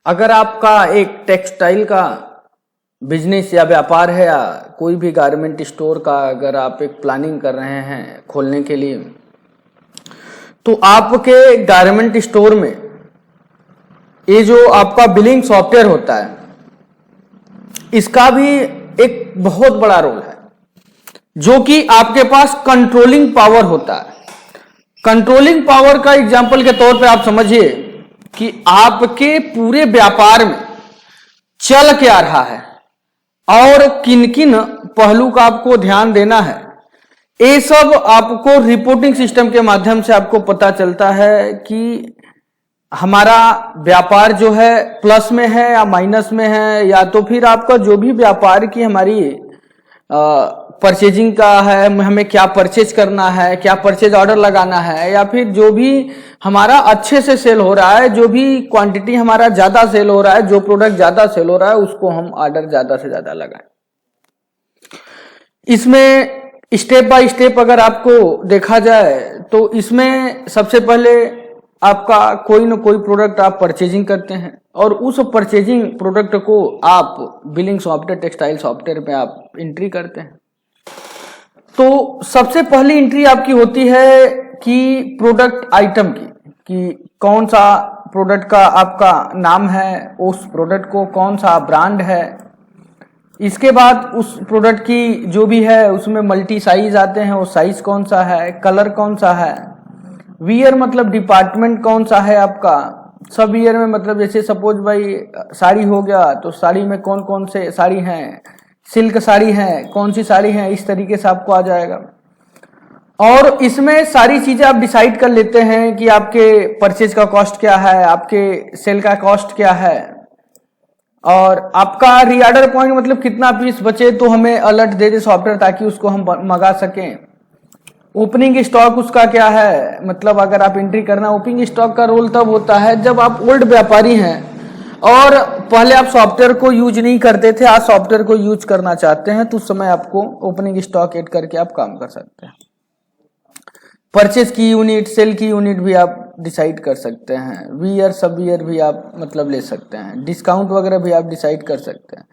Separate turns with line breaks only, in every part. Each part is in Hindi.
अगर आपका एक टेक्सटाइल का बिजनेस या व्यापार है या कोई भी गारमेंट स्टोर का अगर आप एक प्लानिंग कर रहे हैं खोलने के लिए, तो आपके गारमेंट स्टोर में ये जो आपका बिलिंग सॉफ्टवेयर होता है इसका भी एक बहुत बड़ा रोल है, जो कि आपके पास कंट्रोलिंग पावर होता है। कंट्रोलिंग पावर का एग्जांपल के तौर पे आप समझिए कि आपके पूरे व्यापार में चल क्या रहा है और किन किन पहलू का आपको ध्यान देना है, ये सब आपको रिपोर्टिंग सिस्टम के माध्यम से आपको पता चलता है कि हमारा व्यापार जो है प्लस में है या माइनस में है, या तो फिर आपका जो भी व्यापार की हमारी परचेजिंग का है, हमें क्या परचेज करना है, क्या परचेज ऑर्डर लगाना है, या फिर जो भी हमारा अच्छे से सेल हो रहा है, जो भी क्वांटिटी हमारा ज्यादा सेल हो रहा है, जो प्रोडक्ट ज्यादा सेल हो रहा है उसको हम ऑर्डर ज्यादा से ज्यादा लगाएं। इसमें स्टेप बाय स्टेप अगर आपको देखा जाए तो इसमें सबसे पहले आपका कोई ना कोई प्रोडक्ट आप परचेजिंग करते हैं और उस परचेजिंग प्रोडक्ट को आप बिलिंग सॉफ्टवेयर, टेक्सटाइल सॉफ्टवेयर में आप एंट्री करते हैं। तो सबसे पहली एंट्री आपकी होती है कि प्रोडक्ट आइटम की, कि कौन सा प्रोडक्ट का आपका नाम है, उस प्रोडक्ट को कौन सा ब्रांड है। इसके बाद उस प्रोडक्ट की जो भी है उसमें मल्टी साइज आते हैं, वो साइज कौन सा है, कलर कौन सा है, वियर मतलब डिपार्टमेंट कौन सा है आपका, सब वियर में मतलब जैसे सपोज भाई साड़ी हो गया तो साड़ी में कौन कौन से साड़ी हैं, सिल्क साड़ी है, कौन सी साड़ी है, इस तरीके से आपको आ जाएगा। और इसमें सारी चीजें आप डिसाइड कर लेते हैं कि आपके परचेज का कॉस्ट क्या है, आपके सेल का कॉस्ट क्या है, और आपका रीऑर्डर पॉइंट मतलब कितना पीस बचे तो हमें अलर्ट दे दे सॉफ्टवेयर ताकि उसको हम मंगा सकें। ओपनिंग स्टॉक उसका क्या है, मतलब अगर आप एंट्री करना, ओपनिंग स्टॉक का रोल तब होता है जब आप ओल्ड व्यापारी हैं और पहले आप सॉफ्टवेयर को यूज नहीं करते थे, आज सॉफ्टवेयर को यूज करना चाहते हैं, तो उस समय आपको ओपनिंग स्टॉक ऐड करके आप काम कर सकते हैं। परचेज की यूनिट, सेल की यूनिट भी आप डिसाइड कर सकते हैं, वियर सब वियर भी आप मतलब ले सकते हैं, डिस्काउंट वगैरह भी आप डिसाइड कर सकते हैं।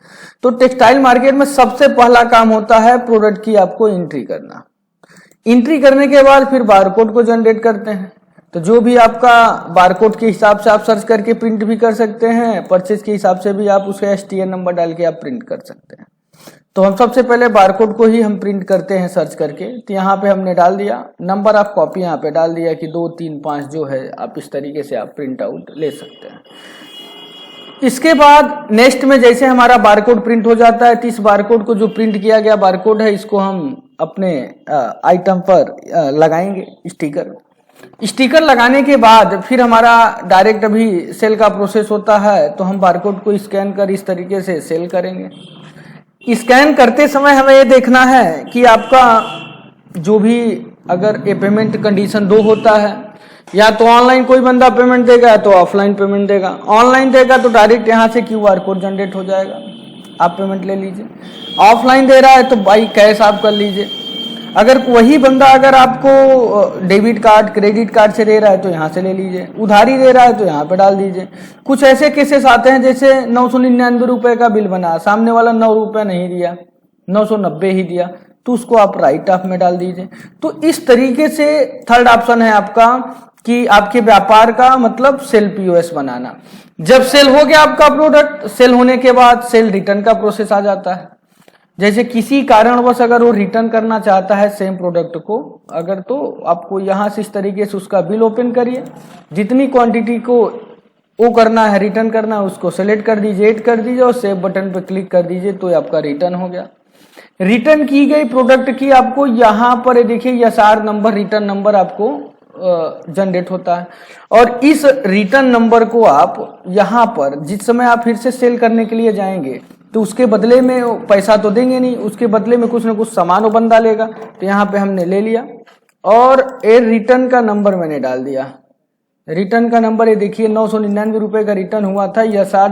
तो टेक्सटाइल मार्केट में सबसे पहला काम होता है प्रोडक्ट की आपको एंट्री करना। एंट्री करने के बाद फिर बारकोड को जनरेट करते हैं, तो जो भी आपका बारकोड के हिसाब से आप सर्च करके प्रिंट भी कर सकते हैं, परचेज के हिसाब से भी आप उसका STN नंबर डाल के आप प्रिंट कर सकते हैं। तो हम सबसे पहले बारकोड को ही हम प्रिंट करते हैं सर्च करके, तो यहाँ पे हमने डाल दिया नंबर ऑफ कॉपी, यहाँ पे डाल दिया कि 2, 3, 5 जो है, आप इस तरीके से आप प्रिंट आउट ले सकते हैं। इसके बाद नेक्स्ट में जैसे हमारा बारकोड प्रिंट हो जाता है, तो इस बारकोड को जो प्रिंट किया गया बारकोड है इसको हम अपने आइटम पर लगाएंगे स्टिकर। स्टिकर लगाने के बाद फिर हमारा डायरेक्ट अभी सेल का प्रोसेस होता है, तो हम बारकोड को स्कैन कर इस तरीके से सेल करेंगे। स्कैन करते समय हमें ये देखना है कि आपका जो भी अगर ये पेमेंट कंडीशन 2 होता है, या तो ऑनलाइन कोई बंदा पेमेंट देगा तो ऑफलाइन पेमेंट देगा। ऑनलाइन देगा तो डायरेक्ट यहाँ से QR कोड जनरेट हो जाएगा, आप पेमेंट ले लीजिए। ऑफलाइन दे रहा है तो बाई कैश आप कर लीजिए। अगर वही बंदा अगर आपको डेबिट कार्ड, क्रेडिट कार्ड से दे रहा है तो यहाँ से ले लीजिए, उधारी दे रहा है तो यहाँ पे डाल दीजिए। कुछ ऐसे केसेस आते हैं जैसे 999 रुपए का बिल बना, सामने वाला 9 रुपये नहीं दिया, 990 ही दिया, तो उसको आप राइट ऑफ में डाल दीजिए। तो इस तरीके से थर्ड ऑप्शन है आपका कि आपके व्यापार का मतलब सेल POS बनाना। जब सेल हो गया आपका प्रोडक्ट, सेल होने के बाद सेल रिटर्न का प्रोसेस आ जाता है। जैसे किसी कारणवश अगर वो रिटर्न करना चाहता है सेम प्रोडक्ट को, अगर तो आपको यहाँ से इस तरीके से उसका बिल ओपन करिए, जितनी क्वांटिटी को वो करना है रिटर्न करना है उसको सेलेक्ट कर दीजिए, ऐड कर दीजिए और सेव बटन पर क्लिक कर दीजिए, तो आपका रिटर्न हो गया। रिटर्न की गई प्रोडक्ट की आपको यहाँ पर देखिए SR नंबर, रिटर्न नंबर आपको जनरेट होता है, और इस रिटर्न नंबर को आप यहाँ पर जिस समय आप फिर से सेल करने के लिए जाएंगे तो उसके बदले में पैसा तो देंगे नहीं, उसके बदले में कुछ ना कुछ सामान वो बंदा लेगा, तो यहाँ पे हमने ले लिया और ये रिटर्न का नंबर मैंने डाल दिया। रिटर्न का नंबर ये देखिए 999 रुपए का रिटर्न हुआ था, SR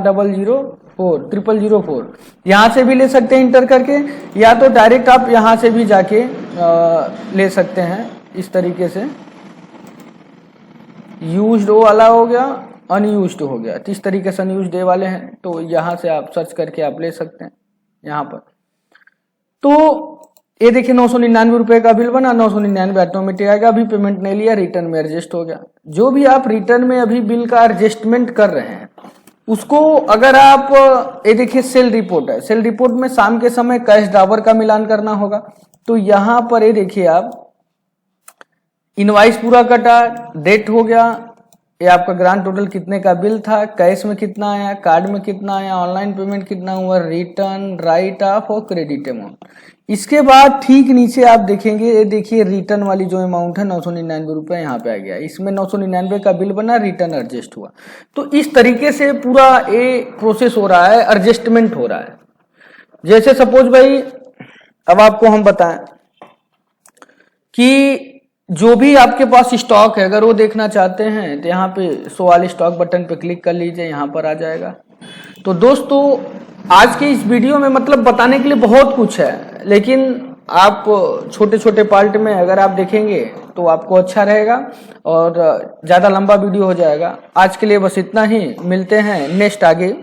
004 यहाँ से भी ले सकते हैं इंटर करके, या तो डायरेक्ट आप यहाँ से भी जाके ले सकते हैं। इस तरीके से यूज्ड वाला हो गया, अनयूज्ड हो गया। तो इस तरीके से अनयूज्ड डे वाले हैं, तो यहाँ से आप सर्च करके आप ले सकते हैं यहाँ पर। तो ये देखिए 999 रुपए का बिल बना, 999 ऑटोमेटिक आएगा। अभी पेमेंट नहीं लिया, रिटर्न में एडजस्ट हो गया। जो भी आप रिटर्न में अभी बिल का एडजस्टमेंट कर रहे हैं उसको अगर आप ये देखिए सेल रिपोर्ट है, सेल रिपोर्ट में शाम के समय कैश ड्रावर का मिलान करना होगा। तो यहां पर ये देखिए आप इनवाइस पूरा कटा, डेट हो गया, ये आपका ग्रांड टोटल कितने का बिल था, कैश में कितना आया, कार्ड में कितना आया, ऑनलाइन पेमेंट कितना हुआ, रिटर्न, राइट ऑफ और क्रेडिट अमाउंट। इसके बाद ठीक नीचे आप देखेंगे, ये देखिए रिटर्न वाली जो अमाउंट है 999 रुपए यहाँ पे आ गया। इसमें 999 का बिल बना, रिटर्न एडजस्ट हुआ। तो इस तरीके से पूरा ये प्रोसेस हो रहा है, एडजस्टमेंट हो रहा है। जैसे सपोज भाई अब आपको हम बताएं कि जो भी आपके पास स्टॉक है अगर वो देखना चाहते हैं तो यहाँ पे शो ऑल स्टॉक बटन पे क्लिक कर लीजिए, यहाँ पर आ जाएगा। तो दोस्तों आज के इस वीडियो में मतलब बताने के लिए बहुत कुछ है, लेकिन आप छोटे छोटे पार्ट में अगर आप देखेंगे तो आपको अच्छा रहेगा और ज़्यादा लंबा वीडियो हो जाएगा। आज के लिए बस इतना ही, मिलते हैं नेक्स्ट आगे